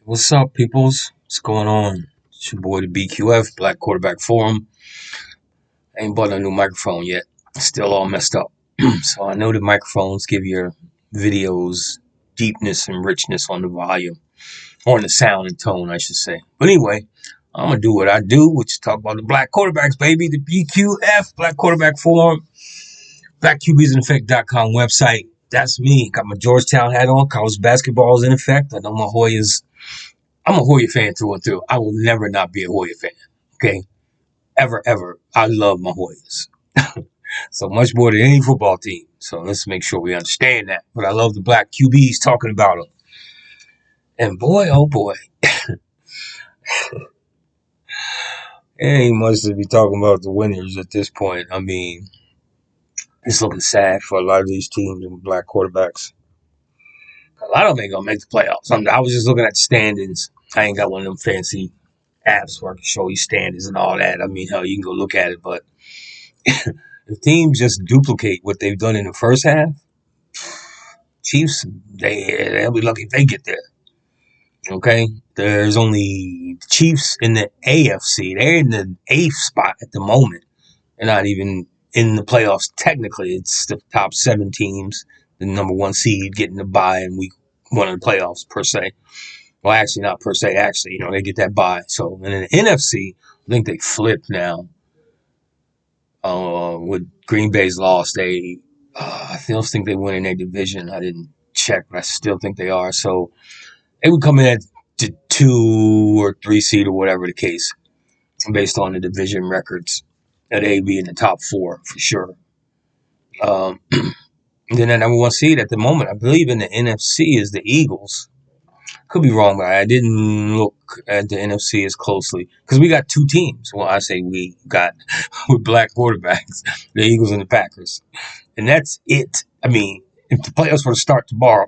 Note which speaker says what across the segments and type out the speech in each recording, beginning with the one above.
Speaker 1: What's up, peoples? What's going on? It's your boy, the BQF, Black Quarterback Forum. I ain't bought a new microphone yet. Still all messed up. So I know the microphones give your videos deepness and richness on the volume, or on the sound and tone, I should say. But anyway, I'm going to do what I do, which is talk about the black quarterbacks, baby. The BQF, Black Quarterback Forum, BlackQBsInEffect.com website. That's me. Got my Georgetown hat on. College basketball is in effect. I know my Hoyas. I'm a Hoya fan through and through. I will never not be a Hoya fan. Okay? Ever, ever. I love my Hoyas. So much more than any football team. So let's make sure we understand that. But I love the black QBs talking about them. And boy, oh boy, it ain't much to be talking about the winners at this point. I mean, it's looking sad for a lot of these teams and black quarterbacks. A lot of them ain't going to make the playoffs. I was just looking at the standings. I ain't got one of them fancy apps where I can show you standings and all that. I mean, hell, you can go look at it, but if teams just duplicate what they've done in the first half, Chiefs, they'll be lucky if they get there. Okay? There's only the Chiefs in the AFC. They're in the 8th spot at the moment. They're not even in the playoffs technically. It's the top 7 teams, the number 1 seed getting the bye in week 1 of the playoffs per se. Well, actually, not per se. Actually, they get that bye. So, and in the NFC, I think they flipped now. With Green Bay's loss, I still think they win in their division. I didn't check, but I still think they are. So they would come in at the 2 or 3 seed or whatever the case, based on the division records. That they'd be in the top 4 for sure. Then the number 1 seed at the moment, I believe in the NFC, is the Eagles. Could be wrong, but I didn't look at the NFC as closely because we got 2 teams. Well, I say we got with black quarterbacks, the Eagles and the Packers, and that's it. I mean, if the playoffs were to start tomorrow,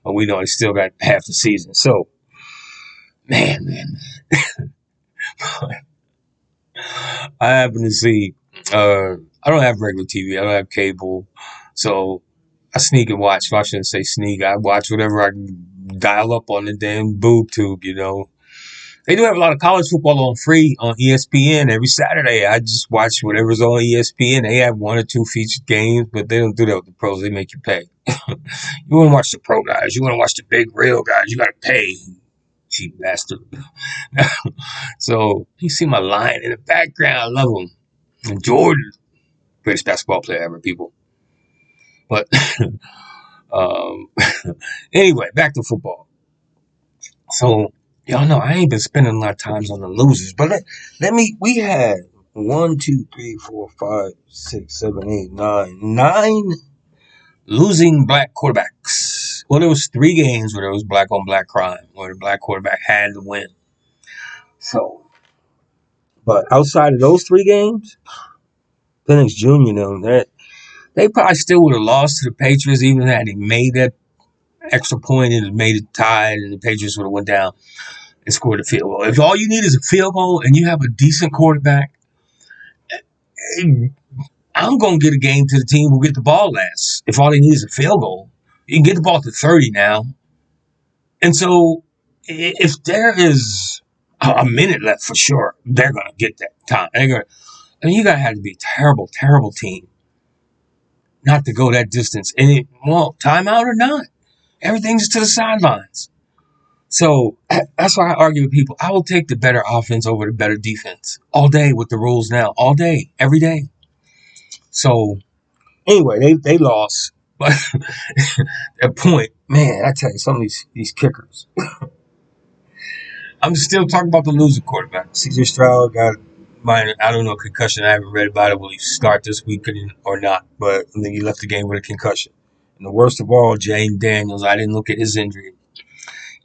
Speaker 1: but we know they still got half the season. So, man, I happen to see. I don't have regular TV. I don't have cable, so I sneak and watch. Well, I shouldn't say sneak. I watch whatever I can dial up on the damn boob tube. They do have a lot of college football on free on ESPN every Saturday. I just watch whatever's on ESPN. They have 1 or 2 featured games, but they don't do that with the pros. They make you pay. You want to watch the pro guys. You want to watch the big real guys. You got to pay. Cheap bastard. So you see my line in the background. I love him. And Jordan, greatest basketball player ever, people. But um, anyway, back to football. So y'all know I ain't been spending a lot of times on the losers, but we had 1, 2, 3, 4, 5, 6, 7, 8, 9 losing black quarterbacks. Well, there was 3 games where there was black on black crime, where the black quarterback had to win. So, but outside of those 3 games, Penix Jr. They probably still would have lost to the Patriots, even had they made that extra point and made it tied, and the Patriots would have went down and scored a field goal. If all you need is a field goal and you have a decent quarterback, I'm going to get a game to the team who get the ball last. If all they need is a field goal, you can get the ball to 30 now. And so if there is a minute left for sure, they're going to get that time. You got to have to be a terrible, terrible team not to go that distance. And timeout or not, everything's to the sidelines. So that's why I argue with people. I will take the better offense over the better defense all day with the rules now, all day, every day. So anyway, they lost, but at point, man, I tell you, some of these kickers. I'm still talking about the losing quarterback. CJ Stroud got minor, I don't know, concussion. I haven't read about it. Will he start this week or not? But I think he left the game with a concussion. And the worst of all, Jane Daniels. I didn't look at his injury.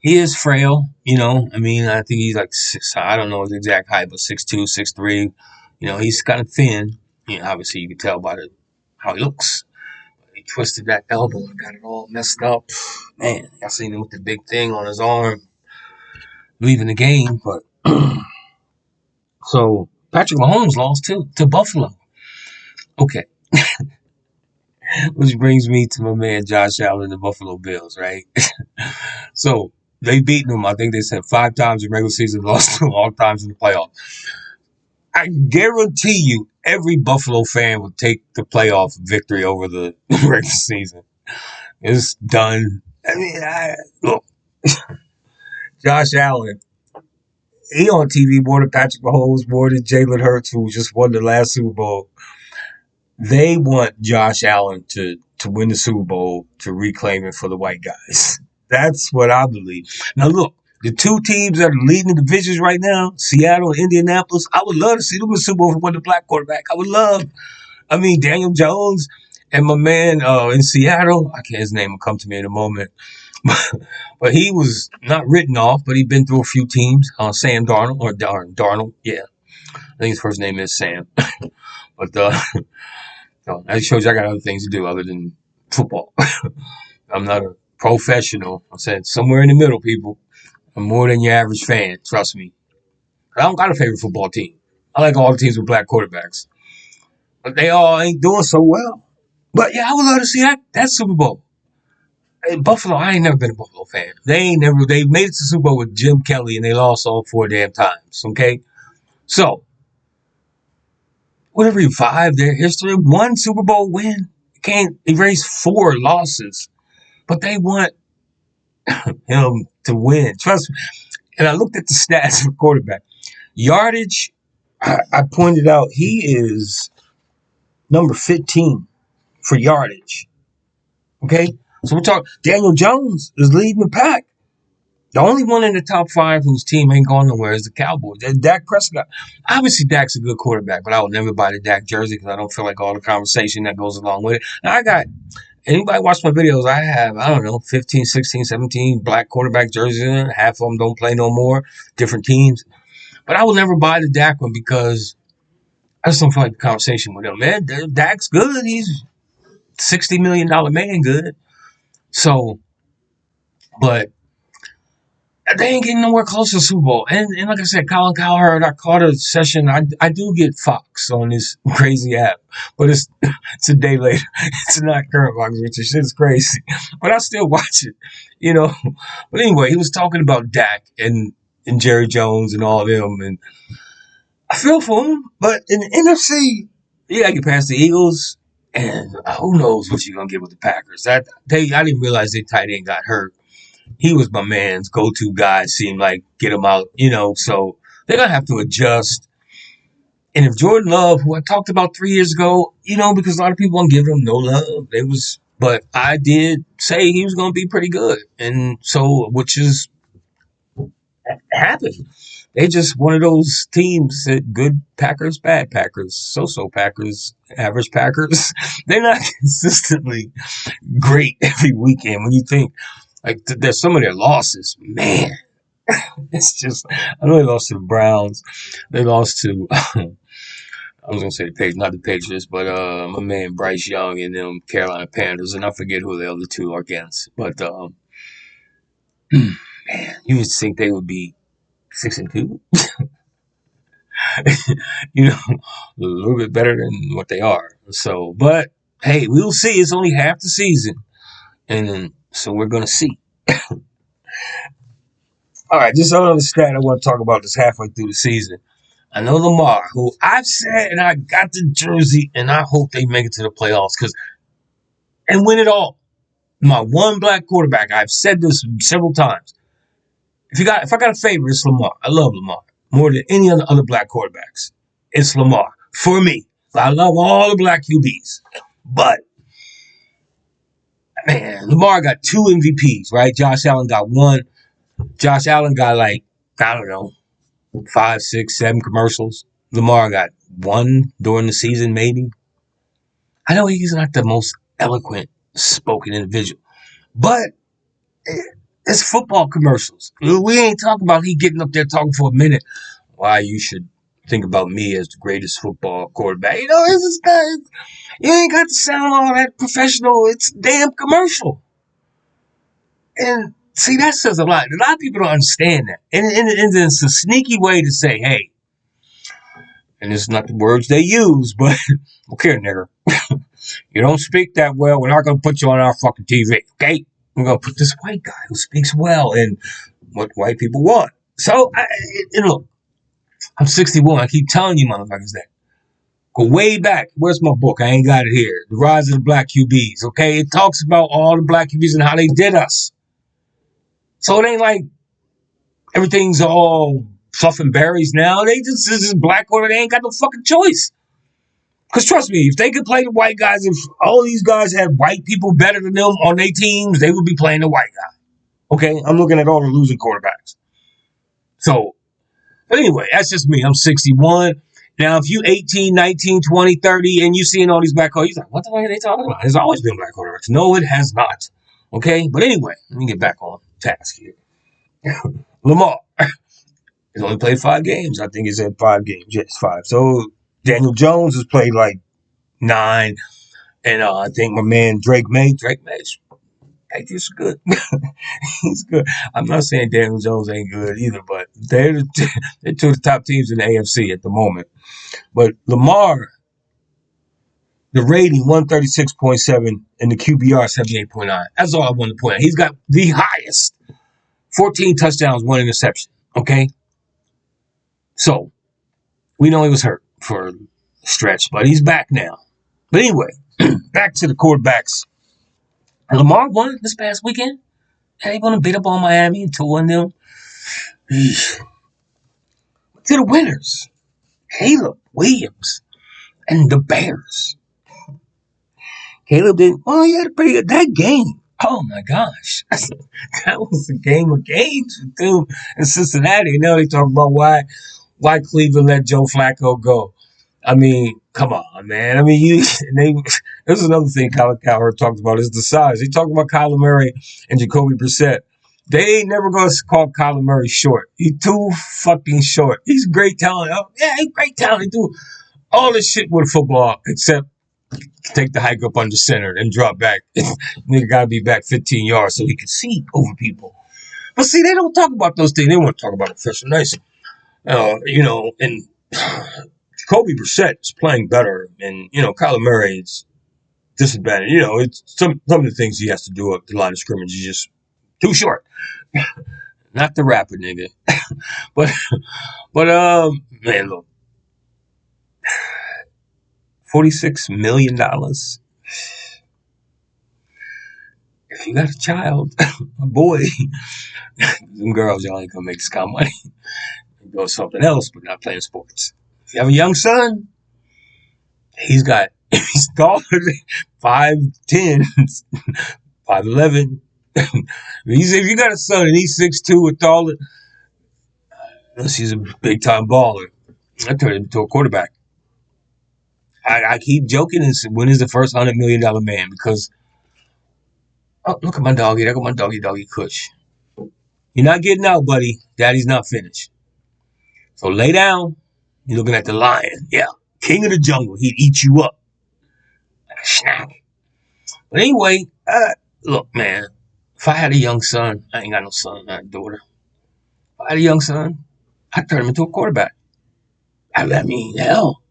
Speaker 1: He is frail, I mean, I think he's like 6, I don't know his exact height, but 6'2", 6'3". He's kind of thin. Obviously you can tell by how he looks. He twisted that elbow and got it all messed up. Man, I seen him with the big thing on his arm leaving the game. But so Patrick Mahomes lost to Buffalo. Okay. Which brings me to my man Josh Allen, the Buffalo Bills, right? So They've beaten them, I think they said 5 times in regular season, lost them all times in the playoffs. I guarantee you every Buffalo fan would take the playoff victory over the regular season. It's done. I mean, look, Josh Allen, he on TV more than Patrick Mahomes, more than Jalen Hurts, who just won the last Super Bowl. They want Josh Allen to win the Super Bowl to reclaim it for the white guys. That's what I believe. Now, look, the two teams that are leading the divisions right now, Seattle and Indianapolis, I would love to see them in the Super Bowl with the black quarterback. I would love. I mean, Daniel Jones and my man in Seattle, I can't, his name will come to me in a moment. But he was not written off, but he'd been through a few teams. Sam Darnold, or Darnold, yeah. I think his first name is Sam. But so that shows you I got other things to do other than football. I'm not a professional. I said somewhere in the middle, people. I'm more than your average fan. Trust me. I don't got a favorite football team. I like all the teams with black quarterbacks. But they all ain't doing so well. But yeah, I would love to see that Super Bowl. Hey, Buffalo, I ain't never been a Buffalo fan. They made it to Super Bowl with Jim Kelly and they lost all 4 damn times. Okay? So, whatever you 5, their history, 1 Super Bowl win. Can't erase 4 losses. But they want him to win. Trust me. And I looked at the stats for quarterback. Yardage, I pointed out, he is number 15 for yardage. Okay? So we're talking, Daniel Jones is leading the pack. The only one in the top 5 whose team ain't going nowhere is the Cowboys. Dak Prescott. Obviously, Dak's a good quarterback, but I would never buy the Dak jersey because I don't feel like all the conversation that goes along with it. Now, anybody watch my videos, I have, 15, 16, 17 black quarterback jerseys in it. Half of them don't play no more, different teams. But I will never buy the Dak one because I just don't feel like the conversation with him. Man, Dak's good. He's $60 million man good. So, but they ain't getting nowhere close to the Super Bowl. And like I said, Colin Cowherd, I caught a session. I do get Fox on this crazy app, but it's a day later. It's not current Fox, which is shit's crazy. But I still watch it, you know. But anyway, he was talking about Dak and Jerry Jones and all of them. And I feel for him. But in the NFC, yeah, I get past the Eagles. And who knows what you're going to get with the Packers. I didn't realize their tight end got hurt. He was my man's go-to guy, seemed like, get him out, so they're going to have to adjust. And if Jordan Love, who I talked about 3 years ago, because a lot of people won't give him no love, but I did say he was going to be pretty good. And so, which is happened. They just one of those teams that good Packers, bad Packers, so-so Packers, average Packers. They're not consistently great every weekend when you think, like, there's some of their losses, man. It's just, I know they lost to the Browns. They lost to, I was going to say not the Patriots, but my man Bryce Young and them Carolina Panthers. And I forget who the other 2 are against. But, man, you would think they would be 6-2. A little bit better than what they are. So, but, hey, we'll see. It's only half the season. And so we're going to see. All right, just another stat I want to talk about this halfway through the season. I know Lamar, who I've said, and I got the jersey, and I hope they make it to the playoffs and win it all. My one black quarterback, I've said this several times. If I got a favorite, it's Lamar. I love Lamar more than any other black quarterbacks. It's Lamar for me. I love all the black QBs, but man, Lamar got 2 MVPs, right? Josh Allen got 1. Josh Allen got 5, 6, 7 commercials. Lamar got 1 during the season, maybe. I know he's not the most eloquent spoken individual, but it's football commercials. We ain't talking about he getting up there talking for a minute. Why you should think about me as the greatest football quarterback. It's just not, you ain't got to sound all that professional. It's a damn commercial. And see, that says a lot. A lot of people don't understand that. And it's a sneaky way to say, hey, and it's not the words they use, but okay, nigger. You don't speak that well. We're not going to put you on our fucking TV, okay? We're going to put this white guy who speaks well. And what white people want. So, look, I'm 61. I keep telling you motherfuckers that. Go way back. Where's my book? I ain't got it here. The Rise of the Black QBs. Okay, it talks about all the black QBs and how they did us. So it ain't like everything's all fluff and berries now. They just this is black or they ain't got no fucking choice. Because trust me, if they could play the white guys, if all these guys had white people better than them on their teams, they would be playing the white guy. Okay, I'm looking at all the losing quarterbacks. So, but anyway, that's just me. I'm 61. Now, if you 18, 19, 20, 30, and you seeing all these black quarterbacks, you're like, what the fuck are they talking about? There's always been black quarterbacks. No, it has not. Okay, but anyway, let me get back on task here. Lamar has only played 5 games. I think he said 5 games. Yes, 5. So Daniel Jones has played like 9. And I think my man Drake May's he's good. He's good. I'm not saying Daniel Jones ain't good either, but they're two of the top teams in the AFC at the moment. But Lamar, the rating 136.7 and the QBR 78.9. That's all I want to point out. He's got the highest 14 touchdowns, 1 interception. Okay, so we know he was hurt for a stretch, but he's back now. But anyway, back to the quarterbacks. Lamar won this past weekend. They going to beat up on Miami and 2-1 them. To the winners, Caleb Williams and the Bears. Caleb didn't. Well, he had a pretty good that game. Oh my gosh, that was a game of games with them in Cincinnati. Now they talk about why Cleveland let Joe Flacco go. I mean, come on, man. I mean, this is another thing Colin Cowherd talked about is the size. He talked about Kyler Murray and Jacoby Brissett. They ain't never going to call Kyler Murray short. He's too fucking short. He's great talent. Oh, yeah, he's great talent. He do all this shit with football except take the hike up under center and drop back. Nigga got to be back 15 yards so he can see over people. But see, they don't talk about those things. They want to talk about efficiency. And Jacoby Brissett is playing better, and Kyler Murray is disadvantaged. It's some of the things he has to do up the line of scrimmage is just too short. Not the rapper, nigga. but man, look, $46 million. If you got a child, a boy, some girls, y'all ain't gonna make this kind of money. Go something else, but not playing sports. If you have a young son, he's taller than 5'10", 5'11". If you got a son and he's 6'2" or taller, unless he's a big time baller, I turn him into a quarterback. I keep joking and when is the first $100 million man? Because look at my doggy. There go my doggy Kush. You're not getting out, buddy. Daddy's not finished. So lay down. You're looking at the lion. Yeah. King of the jungle. He'd eat you up like a snack. But anyway, look, man. If I had a young son, I ain't got no son, I had a daughter. If I had a young son, I'd turn him into a quarterback. I mean, hell,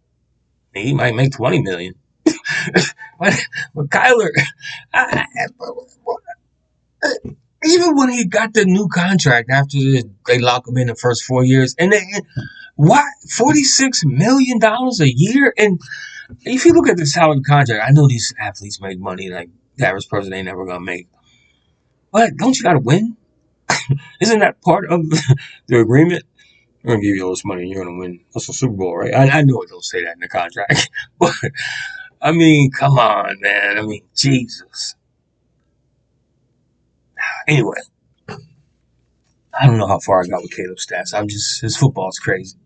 Speaker 1: he might make $20 million. but Kyler, even when he got the new contract after they lock him in the first 4 years, and what, $46 million a year? And if you look at the salary contract, I know these athletes make money like the average person ain't never gonna make. But don't you gotta win? Isn't that part of the agreement? We're gonna give you all this money and you're gonna win. That's a Super Bowl, right? I know it don't say that in the contract. But I mean, come on, man. I mean, Jesus. Anyway, I don't know how far I got with Caleb's stats. His football's crazy.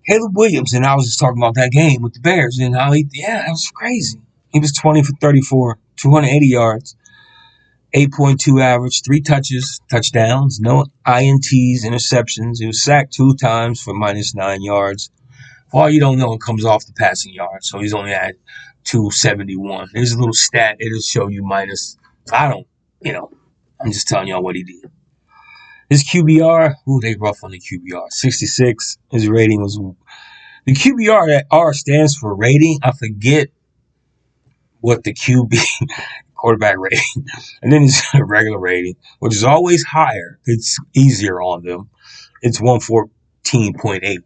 Speaker 1: Caleb Williams, and I was just talking about that game with the Bears and how that was crazy. He was 20 for 34, 280 yards, 8.2 average, 3 touchdowns, no INTs, interceptions. He was sacked 2 times for -9 yards. For all you don't know, it comes off the passing yards, so he's only at 271. There's a little stat. It'll show you minus. I'm just telling y'all what he did. His QBR, they rough on the QBR. 66. His rating was the QBR. That R stands for rating. I forget what the quarterback rating, and then his regular rating, which is always higher. It's easier on them. It's 114.8.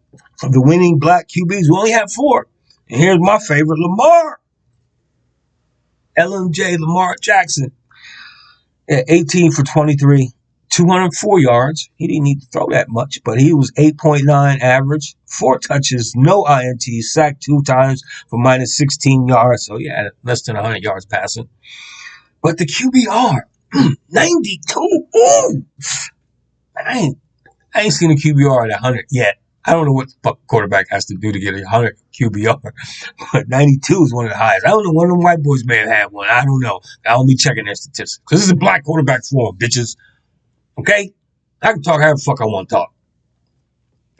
Speaker 1: Of the winning black QBs, we only have 4. And here's my favorite, Lamar. LMJ, Lamar Jackson. At 18 for 23, 204 yards. He didn't need to throw that much, but he was 8.9 average, 4 touches, no INTs, sacked 2 times for minus 16 yards. So, yeah, less than 100 yards passing. But the QBR, 92. Ooh. I ain't seen a QBR at 100 yet. I don't know what the fuck quarterback has to do to get a 100 QBR, but 92 is one of the highest. I don't know, one of them white boys may have had one. I don't know. I don't be checking their statistics. Because this is a black quarterback forum, bitches. Okay? I can talk however the fuck I want to talk.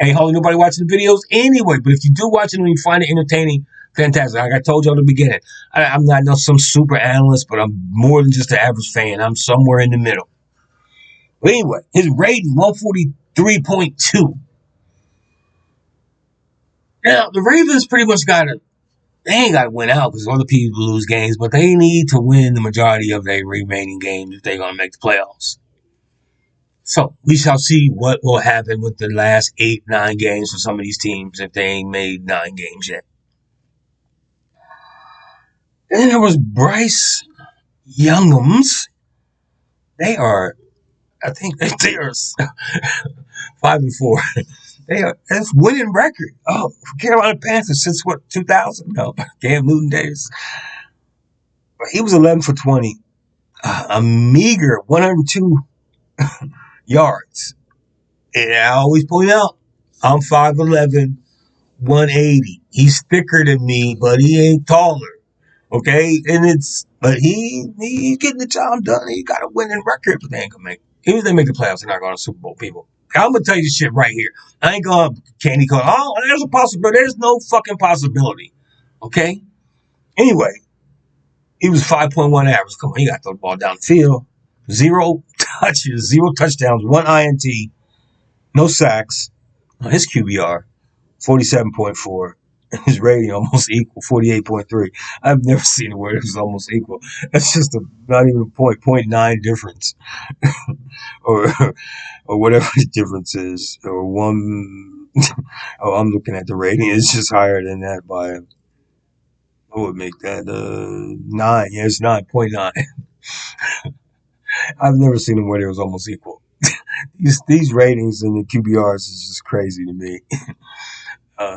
Speaker 1: Ain't hardly nobody watching the videos anyway, but if you do watch it and you find it entertaining, fantastic. Like I told you at the beginning, I'm not some super analyst, but I'm more than just an average fan. I'm somewhere in the middle. But anyway, his rating, 143.2. Now, the Ravens pretty much they ain't got to win out because other people lose games, but they need to win the majority of their remaining games if they're going to make the playoffs. So, we shall see what will happen with the last 8, 9 games for some of these teams if they ain't made 9 games yet. And then there was Bryce Youngums. I think they are 5-4. That's winning record. Oh, Carolina Panthers since what, 2000? No, Cam Newton days. He was 11 for 20. A meager 102 yards. And I always point out, I'm 5'11", 180. He's thicker than me, but he ain't taller. Okay? But he's getting the job done. He got a winning record, but they ain't gonna make it. Even if they make the playoffs, they're not going to Super Bowl, people. I'm going to tell you this shit right here. I ain't going to candy coat. Oh, there's a possibility. There's no fucking possibility. Okay? Anyway, he was 5.1 average. Come on, he got to throw the ball down the field. 0 touches, 0 touchdowns, 1 INT, no sacks. His QBR, 47.4. His rating almost equal, 48.3. I've never seen it where it was almost equal. That's just not even a 0.9 difference. or whatever the difference is. Or one. Oh, I'm looking at the rating. It's just higher than that by, what would make that 9. Yeah, it's 9.9. I've never seen them where it was almost equal. These ratings and the QBRs is just crazy to me.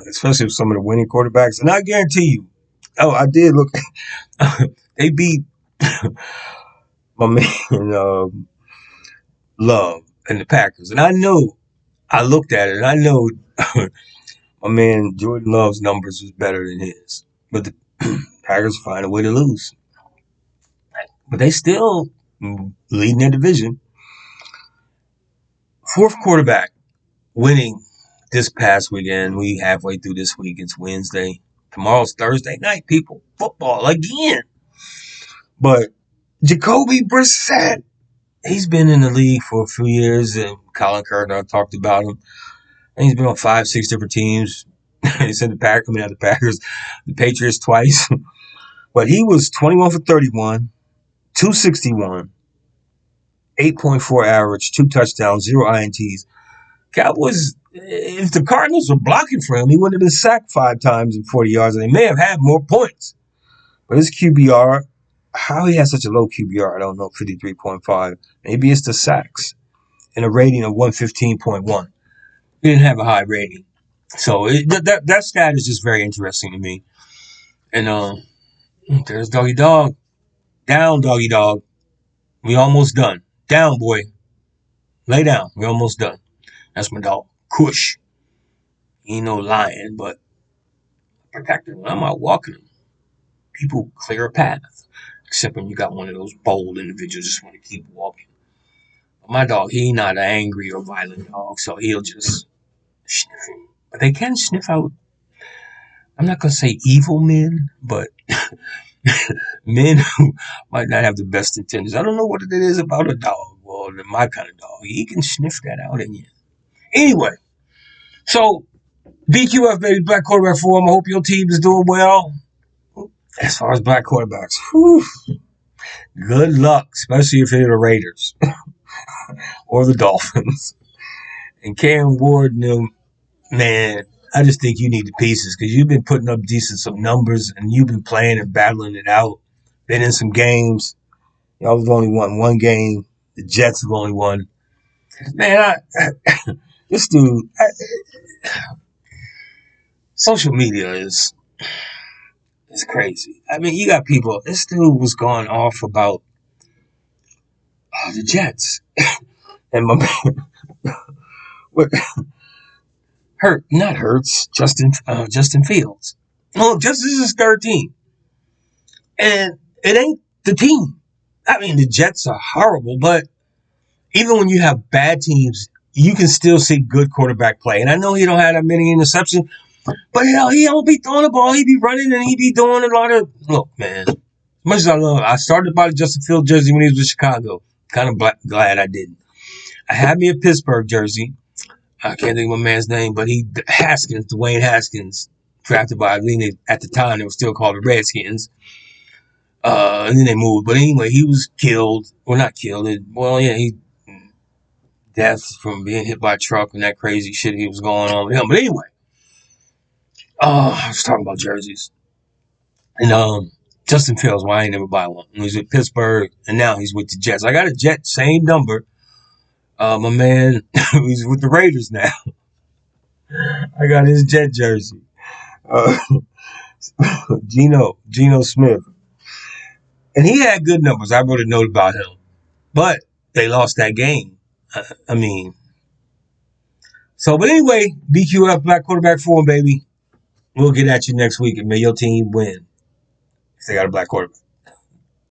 Speaker 1: Especially with some of the winning quarterbacks. And I guarantee you, I did look, they beat my man Love and the Packers. And I looked at it and I know my man Jordan Love's numbers was better than his. But the Packers find a way to lose. But they still leading their division. 4th quarterback winning this past weekend. We halfway through this week. It's Wednesday. Tomorrow's Thursday night, people. Football again. But Jacoby Brissett, he's been in the league for a few years. And Colin Cowherd talked about him. And he's been on 5, 6 different teams. He said the Packers, the Patriots twice. But he was 21 for 31, 261, 8.4 average, 2 touchdowns, 0 INTs. Cowboys, if the Cardinals were blocking for him, he wouldn't have been sacked 5 times and 40 yards, and they may have had more points. But his QBR, how he has such a low QBR, I don't know, 53.5. Maybe it's the sacks. And a rating of 115.1. He didn't have a high rating. So that stat is just very interesting to me. And there's Doggy Dog. Down, Doggy Dog. We almost done. Down, boy. Lay down. We almost done. That's my dog, Kush. He ain't no lion, but protecting him. I'm out walking him. People clear a path. Except when you got one of those bold individuals just want to keep walking. But my dog, he not an angry or violent dog, so he'll just sniff him. But they can sniff out, I'm not going to say evil men, but men who might not have the best intentions. I don't know what it is about a dog, well, my kind of dog. He can sniff that out in you. Anyway, so BQF, baby, Black Quarterback Forum. I hope your team is doing well. As far as black quarterbacks, whew, Good luck, especially if you're the Raiders or the Dolphins. And Cam Ward and them, man, I just think you need the pieces because you've been putting up decent some numbers and you've been playing and battling it out. Been in some games. Y'all have only won one game. The Jets have only won. Man, this dude, social media is crazy. I mean, you got people. This dude was going off about the Jets and my man, what not Hurts, Justin Fields. Well, Justin is his third team, and it ain't the team. I mean, the Jets are horrible, but even when you have bad teams, you can still see good quarterback play. And I know he don't have that many interceptions, but hell, he don't be throwing the ball. He be running and he be doing a lot of. Look, man, as much as I love him, I started to buy the Justin Fields jersey when he was with Chicago. Kind of glad I didn't. I had me a Pittsburgh jersey. I can't think of my man's name, but Dwayne Haskins, drafted by Atlanta at the time. They were still called the Redskins. And then they moved. But anyway, he was killed. Well, not killed. He death from being hit by a truck and that crazy shit he was going on with him. But anyway, I was talking about jerseys. And Justin Fields, why I ain't never buy one. He was with Pittsburgh, and now he's with the Jets. I got a Jet, same number. My man, he's with the Raiders now. I got his Jet jersey. Geno Smith. And he had good numbers. I wrote a note about him. But they lost that game. But anyway, BQF Black Quarterback Forum, baby. We'll get at you next week and may your team win if they got a black quarterback.